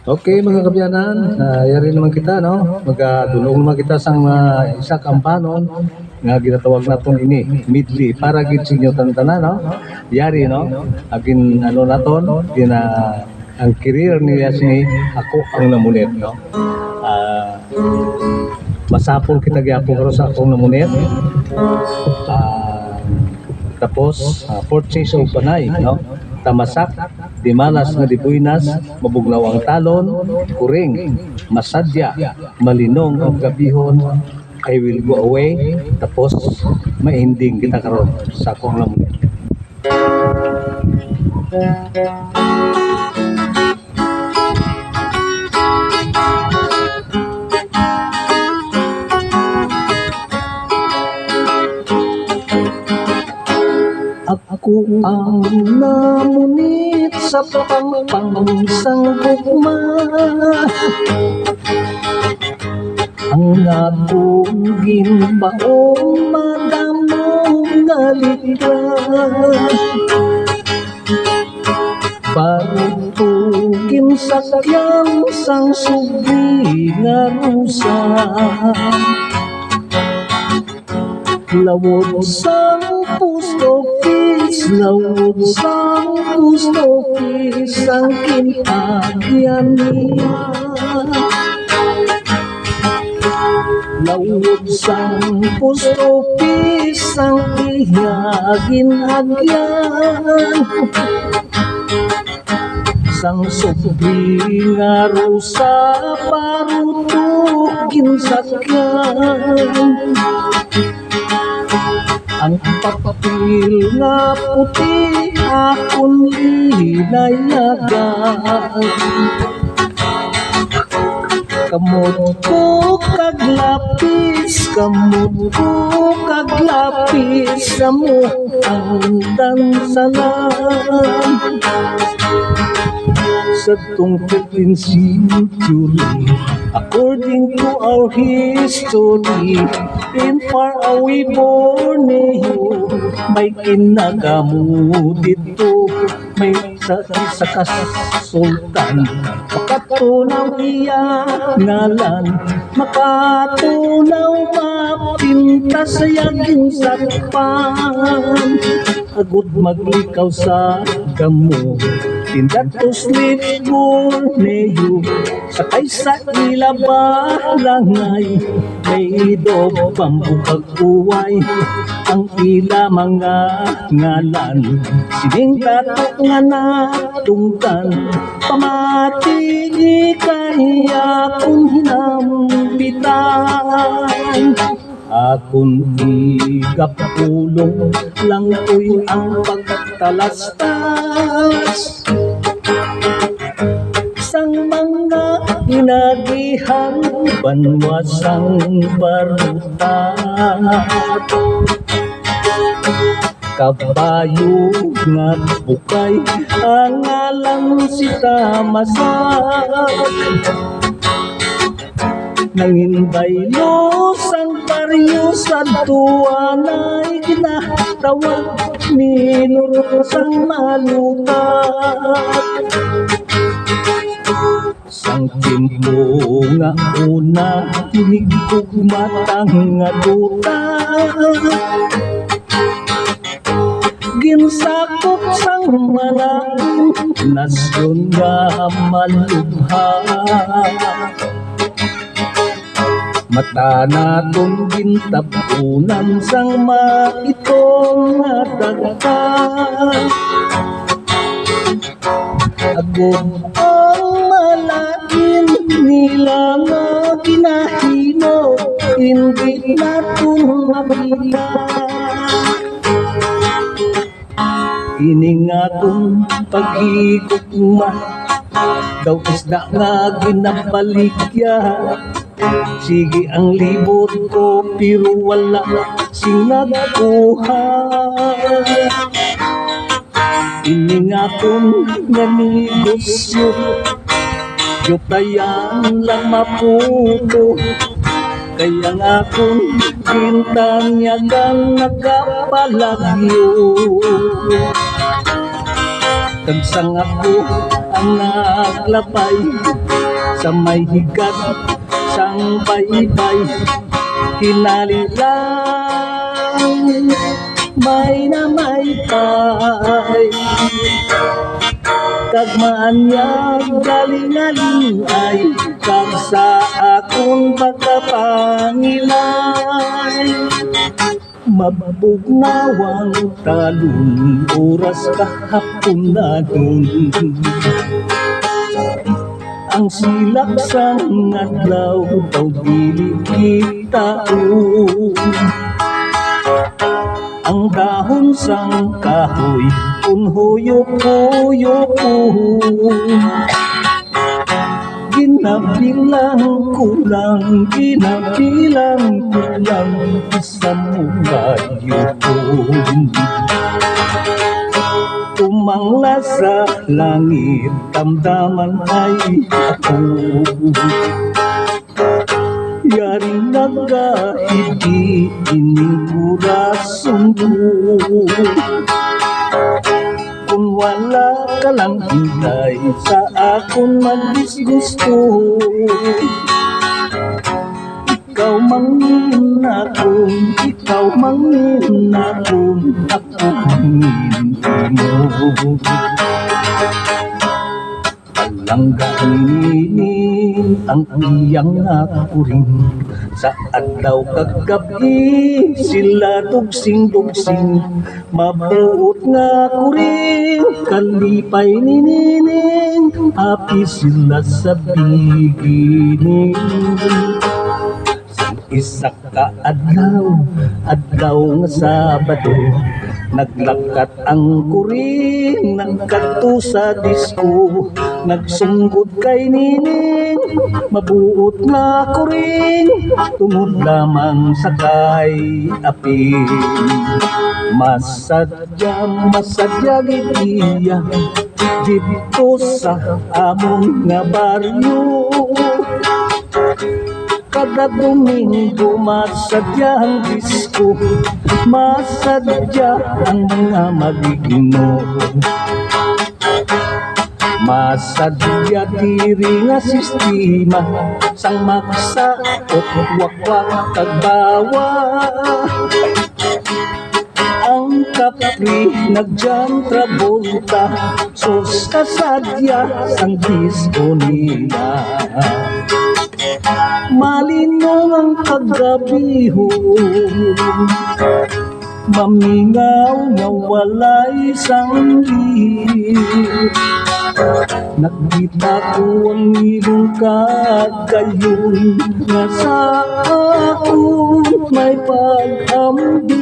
Okay mga kabyanan, yari naman kita no, magdulong naman kita sa isa kampanon nga ginatawag naton ini midli para gid sinyo tantanan no. Yari no, agin ano naton gina ang career ni Yasni ako ang namunit no. Masapol kita gyapon karon sa akong namunit. Tapos purchase of panay no. Tamasak, di malas nga di buinas, mabugnaw ang talon, kuring, masadya, malinong ang gabihon, I will go away, tapos maending kita karon sa akong lamunin. Ako ang namunit sa pangpangsang gugma, ang akong ginbaong madamong nalika, barutugin sakyang sang subi nga rusa, lawod sang post office, lawod sang post office ang kinagyan niya, lawod sang post office ang ginagyan, sang subli nga rusa parutugin sakyan, ang papapil nga puti akong linayagan, kamot ko kaglapis, kamot ko kaglapis sa mukhang dansalan, sa tungkol century, according to our history, in faraway Borneo, may kinagamu dito, may sa kasultan, makatunaw iya ngalan, makatunaw mapinta sa yaging sakpan, agud maglikaw sa gamo, tindatos ni Borneo, sakay sa ilaba langay, may idog pambukag uway, ang ila mga ngalan, sining katok nga natungtan, pamatigi kaya kung hinambitan, akong igapulong lang ko'y ang pagtalastas sang mga inagihan banwasang baruta, kabayo nga bukay ang alam si Tamasak, nanginbaylo sang baryo sa tuwanay kinatawag minuro sang malutat, sang timpo nga una tinigog matang nga duta, ginsakop sang malaking nasyon nga malubha, mata naton gintapunan sang maitong nga dagta, agod ang malain nila nga ginahino, hindi naton mabila, iningatong pag-ikukma, daw isda nga ginabaligya, sige ang libot ko pero wala sinagkuha, iningatong nga negosyo, yutayan lang maputo, kaya nga kung bintang yagang nakapalagyo, Kagsang ako ang naglapay sa may higat sang baybay, hinali lang may na may pay. Kagmaan niya galing-aling ay kag sa akong pagkapangilay. Mabugnawang talon oras kahapon na dun, ang silak sang adlaw daw dili kitao. Ang dahon sang kahoy unhuyok-huyok, ginabilang kulang, ginabilang kulang isang mugayong. Tumangla sa langit, damdaman ay ako, yaring nagahidi ining kurason ko. Kung wala ka lang hintay sa akong magdisgusto, ikaw mangin akong, ikaw mangin akong, ako mangin mo. Langganin ang iyang akuring sa adlaw kagabi, sila dugsing-dugsing mabuot nga kuring kalipay ni nining, happy sila sa bigining. Isa ka adlaw nga Sabado, naglakat ang kuring nagkadto sa disco, nagsunggod kay nining mabuot nga kuring, tungod lamang sa kay apin. Masadya gigiya dito sa among nga baryo, kada Domingo masadya ang disco, masadya ang mga magigino. Masadya diri nga sistema sang maksa o wakwak kagbawa, ang kapri nagjan Travolta, sos kasadya sang disco nila. Malinong ang kagabiho, mamingaw nga walay sangli. Nakita ko ang ilong kagayon, nga sa ako may pag-ambit.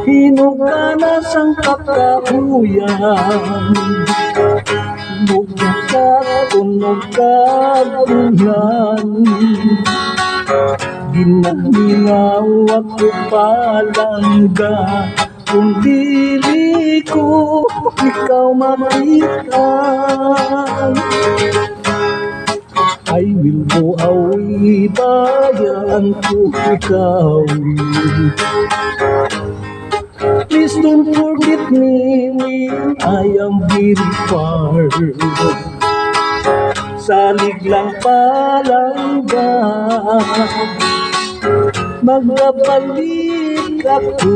Hinugana sang kakahuyan, bugkat tunog kagulan. Ginahingaw ako palangga, kung dili ko ikaw makita. I will go away, bayan ko ikaw. Please don't forget me when I am very far. Salig lang palangga, magbabalik ako,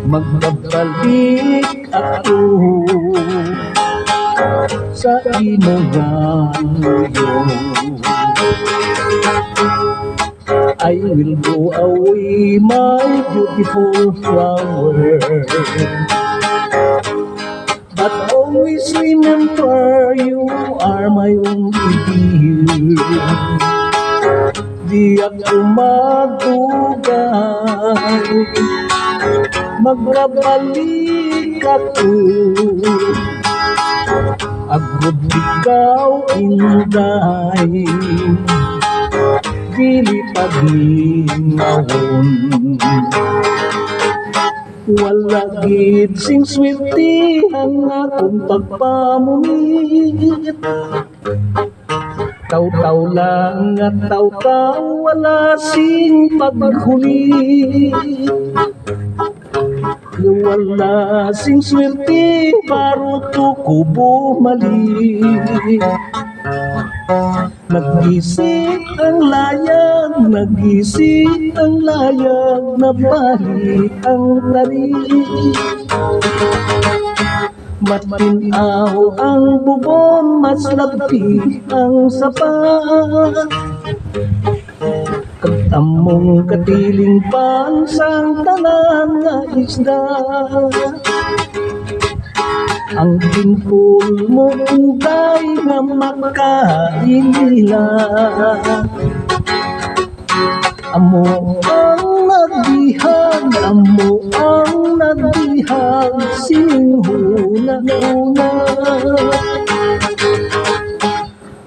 magbabalik ako sa inugayo. I will go away, my beautiful flower, but always remember you are my only dear. Di ako magugay, magbabalik ako, agod ikaw inday, dili paglinawon. Wala gid sing sweltihan akong pagpamumit, taw-taw lang at taw-taw, wala sing paghulit. wala sing swerte baruto ko bumalik. Nag-isip ang layag, nag-isip ang layag, nabalik ang tarik. Matinaw ang bubon, mas lagpi ang sapat. Among katiling pansang tanan nga isda. Ang timpul mo ugay nga makain nila. Amo ang nagdihag, amo ang nagdihag, singhuna-una.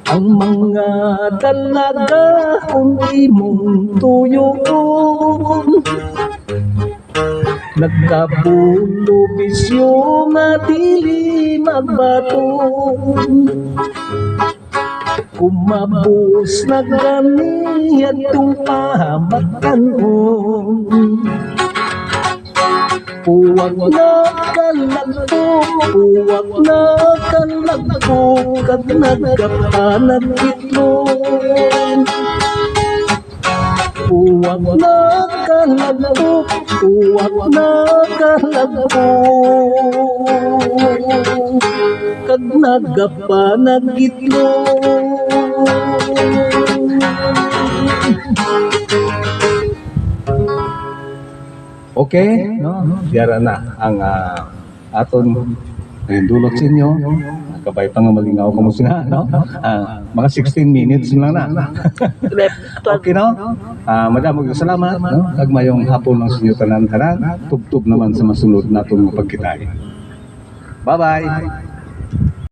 Ang mga dalaga kung imong tuyoon, nagkapulo bisyo nga dili magbaton. Kumabos na gani atong pamatanon. Huwag na kalagpo, huwag na kalagpo, kat nagkapanag itlog. Huwag na kalagpo, huwag na kalagpo, kat nagkapanag itlog. Okay, no? Yara na ang aton dulot sa inyo. Kabay pa nga malingaw ka mo sila, no? Mga 16 minutes lang na. Okay, no? Madamog salamat, no? Kagmayong hapon ng sinyo tanan-tanan. Tubtub naman sa masunod natong pagkitay. Bye-bye!